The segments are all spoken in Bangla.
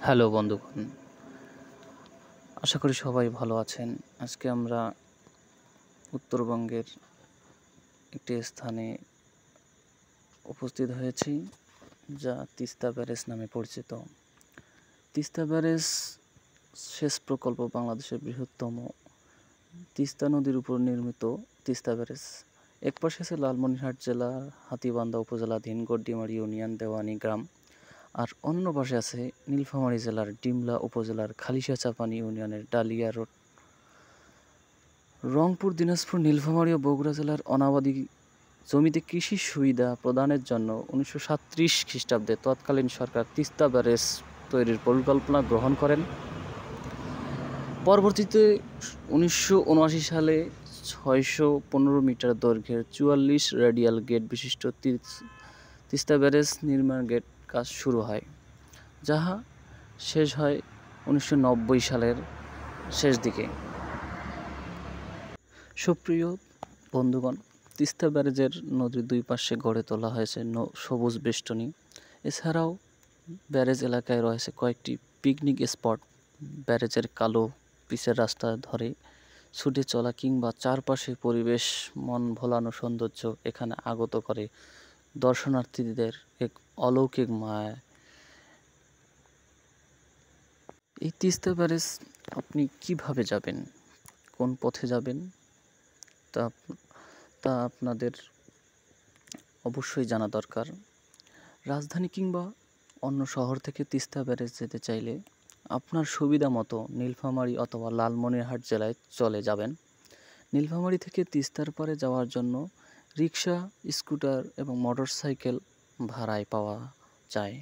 হ্যালো বন্ধুগণ, আশা করি সবাই ভালো আছেন। আজকে আমরা উত্তরবঙ্গের একটি স্থানে উপস্থিত হয়েছি, যা তিস্তা ব্যারেজ নামে পরিচিত। তিস্তা ব্যারেজ সেচ প্রকল্প বাংলাদেশের বৃহত্তম তিস্তা নদীর উপর নির্মিত তিস্তা ব্যারেজ। এক পাশে আছে লালমনিরহাট জেলার হাতীবান্ধা উপজেলাধীন গড্ডিমারি ইউনিয়ন দেওয়ানি গ্রাম, আর অন্য পাশে আছে নীলফামারী জেলার ডিমলা উপজেলার খালিশাচাপানি ইউনিয়নের ডালিয়া রোড। রংপুর, দিনাজপুর, নীলফামারী ও বগুড়া জেলার অনাবাদি জমিতে কৃষি সুবিধা প্রদানের জন্য 1937 খ্রিস্টাব্দে তৎকালীন সরকার তিস্তা ব্যারেজ তৈরির পরিকল্পনা গ্রহণ করেন। পরবর্তীতে 1979 সালে 615 মিটার দৈর্ঘ্যের 44 রেডিয়াল গেট বিশিষ্ট তিস্তা ব্যারেজ নির্মাণ গেট কাজ শুরু হয়, যাহা শেষ হয় 1990 সালের শেষ দিকে। সুপ্রিয় বন্ধুগণ, তিস্তা ব্যারেজের নদীর দুই পাশে গড়ে তোলা হয়েছে সবুজ বেষ্টনী। এছাড়াও ব্যারেজ এলাকায় রয়েছে কয়েকটি পিকনিক স্পট। ব্যারেজের কালো পিচের রাস্তা ধরে ছুটে চলা কিংবা চারপাশে পরিবেশ মন ভোলানো সৌন্দর্য এখানে আগত করে দর্শনার্থীদের এক অলৌকিক মায়া। এই তিস্তা ব্যারেজ আপনি কিভাবে যাবেন, কোন পথে যাবেন, তা আপনাদের অবশ্যই জানা দরকার। রাজধানী কিংবা অন্য শহর থেকে তিস্তা ব্যারেজ যেতে চাইলে আপনার সুবিধা মতো নীলফামারী অথবা লালমনিরহাট জেলায় চলে যাবেন। নীলফামারী থেকে তিস্তার পারে যাওয়ার জন্য রিক্সা, স্কুটার এবং মোটরসাইকেল ভাড়ায় পাওয়া যায়।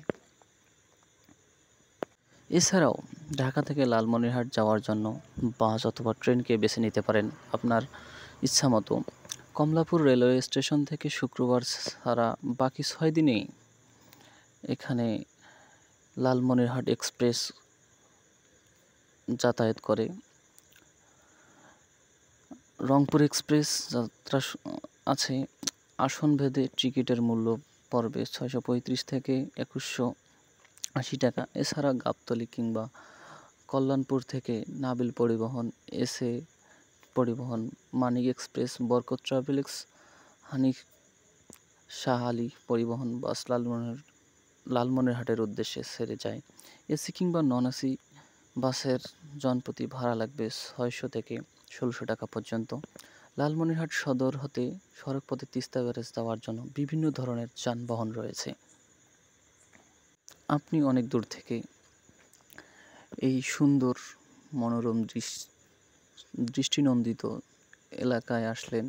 এছাড়াও ঢাকা থেকে লালমনিরহাট যাওয়ার জন্য বাস অথবা ট্রেনকে বেছে নিতে পারেন আপনার ইচ্ছা মতো। কমলাপুর রেলওয়ে স্টেশন থেকে শুক্রবার ছাড়া বাকি 6 দিনেই এখানে লালমনিরহাট এক্সপ্রেস যাতায়াত করে। রংপুর এক্সপ্রেস যাত্রা আছে। আসন ভেদে টিকিটের মূল্য পড়বে 635 থেকে 2180 টাকা। এছাড়া গাবতলী কিংবা কল্যাণপুর থেকে নাবিল পরিবহন, এসএ পরিবহন, মানিক এক্সপ্রেস, বরকত ট্রাভেলস, হানিফ শাহ আলী পরিবহন বাস লালমনিরহাটের উদ্দেশ্যে ছেড়ে যায়। এসি কিংবা নন এসি বাসের জনপ্রতি ভাড়া লাগবে 600 থেকে 1600 টাকা পর্যন্ত। লালমনিরহাট সদর হতে সড়কপথে তিস্তা ব্যারেজ যাওয়ার জন্য বিভিন্ন ধরনের যানবাহন রয়েছে। আপনি অনেক দূর থেকে এই সুন্দর মনোরম দৃষ্টিনন্দিত এলাকায় আসলেন।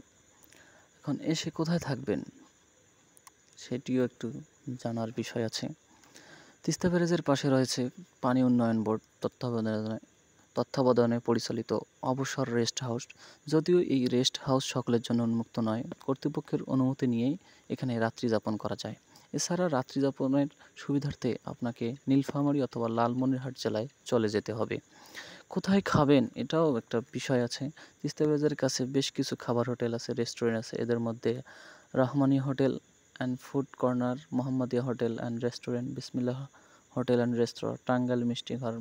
এখন এসে কোথায় থাকবেন সেটিও একটু জানার বিষয় আছে। তিস্তা ব্যারেজের পাশে রয়েছে পানি উন্নয়ন বোর্ড তত্ত্বাবধানে পরিচালিত অবসর রেস্ট হাউস। যদিও এই রেস্ট হাউস সকলের জন্য উন্মুক্ত নয়, কর্তৃপক্ষের অনুমতি নিয়েই এখানে রাত্রি যাপন করা যায়। এছাড়া রাত্রি যাপনের সুবিধার্থে আপনাকে নীলফামারী অথবা লালমনিরহাট জেলায় চলে যেতে হবে। কোথায় খাবেন এটাও একটা বিষয় আছে। তিস্তা ব্যারেজের কাছে বেশ কিছু খাবার হোটেল আছে, রেস্টুরেন্ট আছে। এদের মধ্যে Rahmani hotel and food corner, Mohammadia hotel and restaurant, বিসমিল্লাহ হোটেল অ্যান্ড রেস্তোরাঁ, টাঙ্গাইল মিষ্টি ঘর,